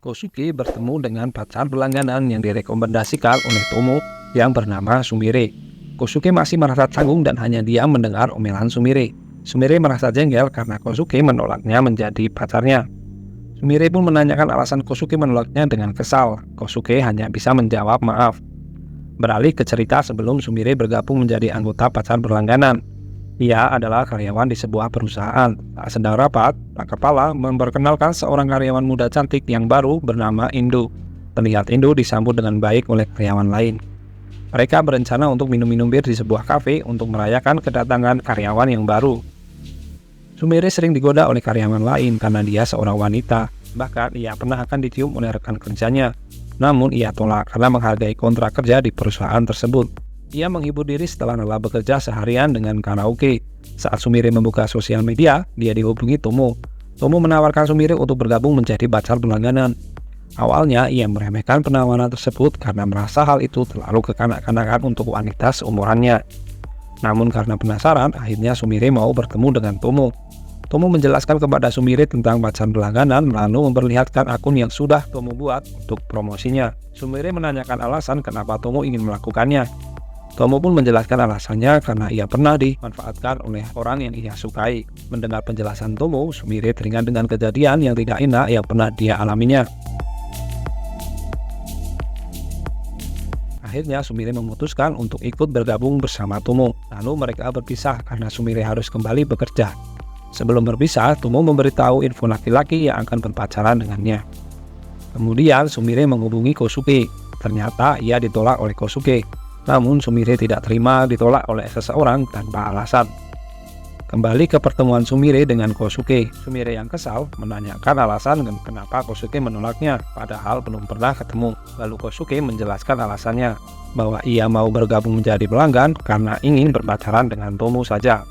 Kosuke bertemu dengan pacar berlangganan yang direkomendasikan oleh Tomo yang bernama Sumire. Kosuke masih merasa canggung dan hanya diam mendengar omelan Sumire. Sumire merasa jengkel karena Kosuke menolaknya menjadi pacarnya. Sumire pun menanyakan alasan Kosuke menolaknya dengan kesal. Kosuke hanya bisa menjawab maaf. Beralih ke cerita sebelum Sumire bergabung menjadi anggota pacar berlangganan. Ia adalah karyawan di sebuah perusahaan. Saat sedang rapat, Pak Kepala memperkenalkan seorang karyawan muda cantik yang baru bernama Indo. Terlihat Indo disambut dengan baik oleh karyawan lain. Mereka berencana untuk minum-minum bir di sebuah kafe untuk merayakan kedatangan karyawan yang baru. Sumire sering digoda oleh karyawan lain karena dia seorang wanita. Bahkan ia pernah akan dicium oleh rekan kerjanya. Namun ia tolak karena menghargai kontrak kerja di perusahaan tersebut. Ia menghibur diri setelah lelah bekerja seharian dengan karaoke. Saat Sumire membuka sosial media, dia dihubungi Tomo. Tomo menawarkan Sumire untuk bergabung menjadi pacar berlangganan. Awalnya ia meremehkan penawaran tersebut karena merasa hal itu terlalu kekanak-kanakan untuk wanita seumurannya. Namun karena penasaran, akhirnya Sumire mau bertemu dengan Tomo. Tomo menjelaskan kepada Sumire tentang pacar berlangganan lalu memperlihatkan akun yang sudah Tomo buat untuk promosinya. Sumire menanyakan alasan kenapa Tomo ingin melakukannya. Tomo pun menjelaskan alasannya karena ia pernah dimanfaatkan oleh orang yang ia sukai. Mendengar penjelasan Tomo, Sumire teringat dengan kejadian yang tidak enak yang pernah dia alaminya. Akhirnya Sumire memutuskan untuk ikut bergabung bersama Tomo. Lalu mereka berpisah karena Sumire harus kembali bekerja. Sebelum berpisah, Tomo memberitahu info laki-laki yang akan berpacaran dengannya. Kemudian Sumire menghubungi Kosuke. Ternyata ia ditolak oleh Kosuke. Namun Sumire tidak terima ditolak oleh seseorang tanpa alasan. Kembali ke pertemuan Sumire dengan Kosuke. Sumire yang kesal menanyakan alasan kenapa Kosuke menolaknya, padahal belum pernah ketemu. Lalu Kosuke menjelaskan alasannya, bahwa ia mau bergabung menjadi pelanggan karena ingin berpacaran dengan Tomo saja.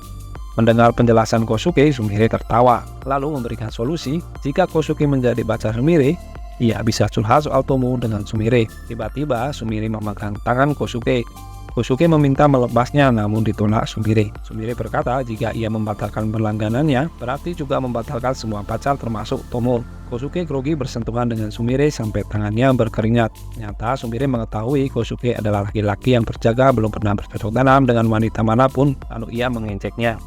Mendengar penjelasan Kosuke, Sumire tertawa, lalu memberikan solusi jika Kosuke menjadi pacar Sumire, ia bisa curhat soal Tomo dengan Sumire. Tiba-tiba Sumire memegang tangan Kosuke. Kosuke meminta melepasnya namun ditolak Sumire. Sumire berkata jika ia membatalkan berlangganannya berarti juga membatalkan semua pacar termasuk Tomo. Kosuke grogi bersentuhan dengan Sumire sampai tangannya berkeringat. Nyata Sumire mengetahui Kosuke adalah laki-laki yang berjaga belum pernah bercocok tanam dengan wanita manapun, lalu ia mengejeknya.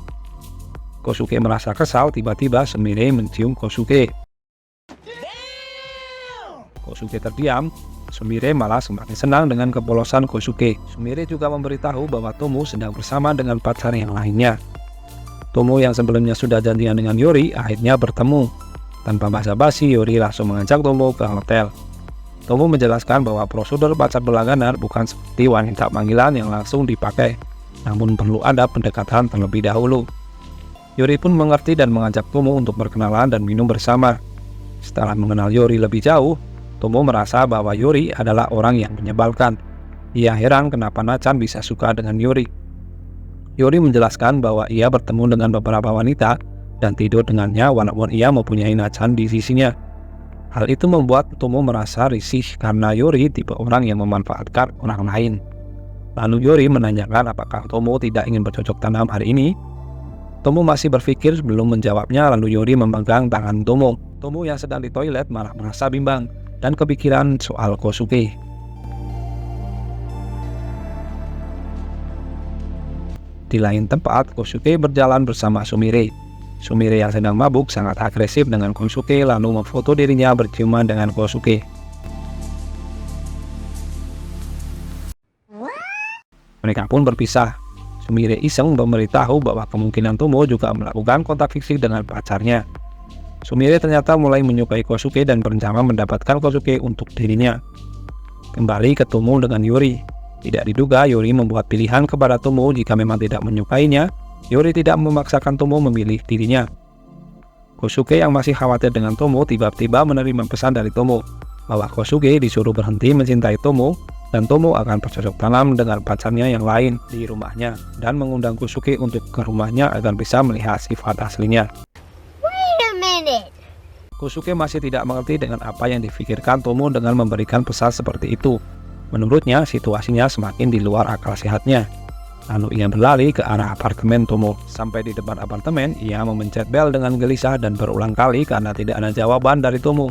Kosuke merasa kesal, tiba-tiba Sumire mencium Kosuke. Kosuke terdiam. Sumire malah semakin senang dengan kepolosan Kosuke. Sumire juga memberitahu bahwa Tomo sedang bersama dengan pacar yang lainnya. Tomo yang sebelumnya sudah janjian dengan Yori akhirnya bertemu. Tanpa basa-basi, Yori langsung mengajak Tomo ke hotel. Tomo menjelaskan bahwa prosedur pacar berlangganan bukan seperti wanita panggilan yang langsung dipakai, namun perlu ada pendekatan terlebih dahulu. Yori pun mengerti dan mengajak Tomo untuk berkenalan dan minum bersama. Setelah mengenal Yori lebih jauh, Tomo merasa bahwa Yori adalah orang yang menyebalkan. Ia heran kenapa Nachan bisa suka dengan Yori. Yori menjelaskan bahwa ia bertemu dengan beberapa wanita dan tidur dengannya walaupun ia mempunyai Nachan di sisinya. Hal itu membuat Tomo merasa risih karena Yori tipe orang yang memanfaatkan orang lain. Lalu Yori menanyakan apakah Tomo tidak ingin bercocok tanam hari ini. Tomo masih berpikir sebelum menjawabnya, lalu Yori memegang tangan Tomo. Tomo yang sedang di toilet malah merasa bimbang dan kepikiran soal Kosuke. Di lain tempat, Kosuke berjalan bersama Sumire. Sumire yang sedang mabuk sangat agresif dengan Kosuke lalu memfoto dirinya berciuman dengan Kosuke. Mereka pun berpisah. Sumire iseng memberitahu bahwa kemungkinan Tomo juga melakukan kontak fisik dengan pacarnya. Sumire ternyata mulai menyukai Kosuke dan berencana mendapatkan Kosuke untuk dirinya. Kembali ke Tomo dengan Yori. Tidak diduga Yori membuat pilihan kepada Tomo jika memang tidak menyukainya. Yori tidak memaksakan Tomo memilih dirinya. Kosuke yang masih khawatir dengan Tomo tiba-tiba menerima pesan dari Tomo bahwa Kosuke disuruh berhenti mencintai Tomo dan Tomo akan bercocok tanam dengan pacarnya yang lain di rumahnya dan mengundang Kosuke untuk ke rumahnya agar bisa melihat sifat aslinya. Kosuke masih tidak mengerti dengan apa yang difikirkan Tomo dengan memberikan pesan seperti itu. Menurutnya, situasinya semakin di luar akal sehatnya. Lalu ia berlari ke arah apartemen Tomo. Sampai di depan apartemen, ia memencet bel dengan gelisah dan berulang kali karena tidak ada jawaban dari Tomo.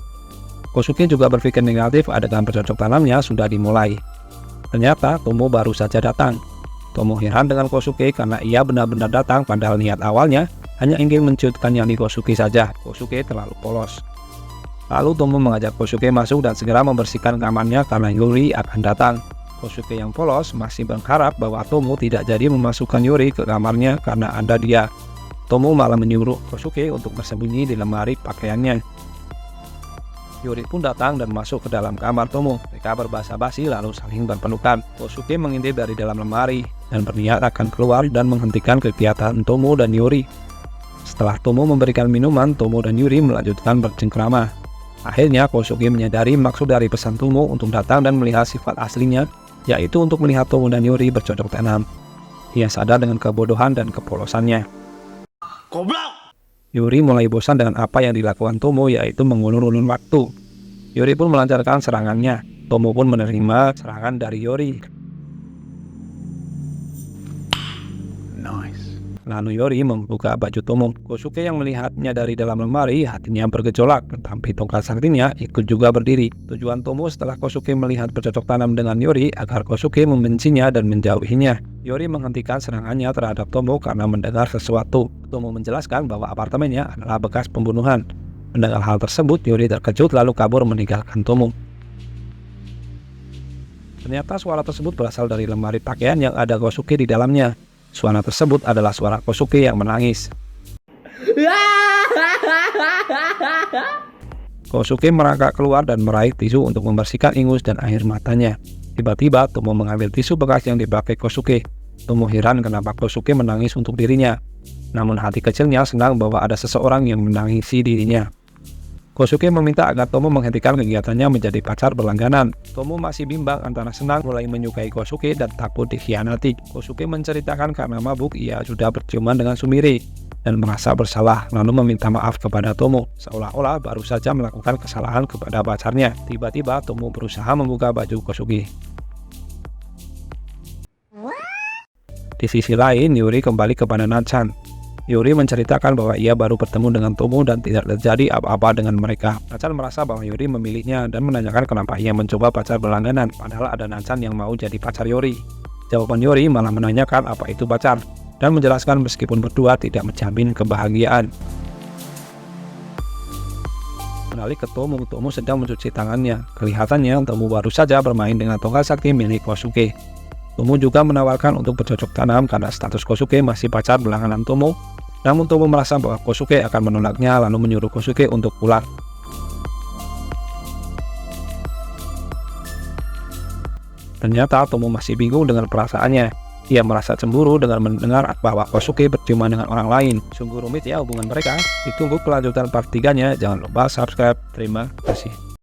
Kosuke juga berpikir negatif adegan bercocok tanamnya sudah dimulai. Ternyata Tomo baru saja datang. Tomo heran dengan Kosuke karena ia benar-benar datang padahal niat awalnya hanya ingin menciutkan nyali Kosuke saja. Kosuke terlalu polos. Lalu Tomo mengajak Kosuke masuk dan segera membersihkan kamarnya karena Yuri akan datang. Kosuke yang polos masih berharap bahwa Tomo tidak jadi memasukkan Yuri ke kamarnya karena ada dia. Tomo malah menyuruh Kosuke untuk bersembunyi di lemari pakaiannya. Yuri pun datang dan masuk ke dalam kamar Tomo. Mereka berbahasa-basi lalu saling berpelukan. Kosuke mengintip dari dalam lemari dan berniat akan keluar dan menghentikan kegiatan Tomo dan Yuri. Setelah Tomo memberikan minuman, Tomo dan Yuri melanjutkan bercengkrama. Akhirnya Kosuke menyadari maksud dari pesan Tomo untuk datang dan melihat sifat aslinya, yaitu untuk melihat Tomo dan Yuri bercocok tanam. Ia sadar dengan kebodohan dan kepolosannya. Goblok! Yuri mulai bosan dengan apa yang dilakukan Tomo, yaitu mengulur-ulur waktu. Yuri pun melancarkan serangannya. Tomo pun menerima serangan dari Yuri. Nice. Lalu Yuri membuka baju Tomo. Kosuke yang melihatnya dari dalam lemari, hatinya bergejolak, tetapi tongkat saktinya ikut juga berdiri. Tujuan Tomo setelah Kosuke melihat bercocok tanam dengan Yuri agar Kosuke membencinya dan menjauhinya. Yuri menghentikan serangannya terhadap Tomo karena mendengar sesuatu. Tomo menjelaskan bahwa apartemennya adalah bekas pembunuhan. Mendengar hal tersebut, Yuri terkejut lalu kabur meninggalkan Tomo. Ternyata suara tersebut berasal dari lemari pakaian yang ada Kosuke di dalamnya. Suara tersebut adalah suara Kosuke yang menangis. Kosuke merangkak keluar dan meraih tisu untuk membersihkan ingus dan air matanya. Tiba-tiba Tomo mengambil tisu bekas yang dipakai Kosuke. Tomo heran kenapa Kosuke menangis untuk dirinya. Namun hati kecilnya senang bahwa ada seseorang yang menangisi dirinya. Kosuke meminta agar Tomo menghentikan kegiatannya menjadi pacar berlangganan. Tomo masih bimbang antara senang mulai menyukai Kosuke dan takut dikhianati. Kosuke menceritakan karena mabuk ia sudah berciuman dengan Sumire dan merasa bersalah lalu meminta maaf kepada Tomo, seolah-olah baru saja melakukan kesalahan kepada pacarnya. Tiba-tiba Tomo berusaha membuka baju Kosuke. Di sisi lain, Yuri kembali kepada Natchan. Yuri menceritakan bahwa ia baru bertemu dengan Tomo dan tidak terjadi apa-apa dengan mereka. Natchan merasa bahwa Yuri memilihnya dan menanyakan kenapa ia mencoba pacar berlangganan, padahal ada Natchan yang mau jadi pacar Yuri. Jawaban Yuri malah menanyakan apa itu pacar, dan menjelaskan meskipun berdua tidak menjamin kebahagiaan. Beralih ke Tomo, Tomo sedang mencuci tangannya. Kelihatannya Tomo baru saja bermain dengan tongkat sakti milik Kosuke. Tomo juga menawarkan untuk bercocok tanam karena status Kosuke masih pacar berlangganan Tomo. Namun Tomo merasa bahwa Kosuke akan menolaknya lalu menyuruh Kosuke untuk pulang. Ternyata Tomo masih bingung dengan perasaannya. Ia merasa cemburu dengan mendengar bahwa Kosuke berciuman dengan orang lain. Sungguh rumit ya hubungan mereka. Ditunggu kelanjutan part 3-nya. Jangan lupa subscribe. Terima kasih.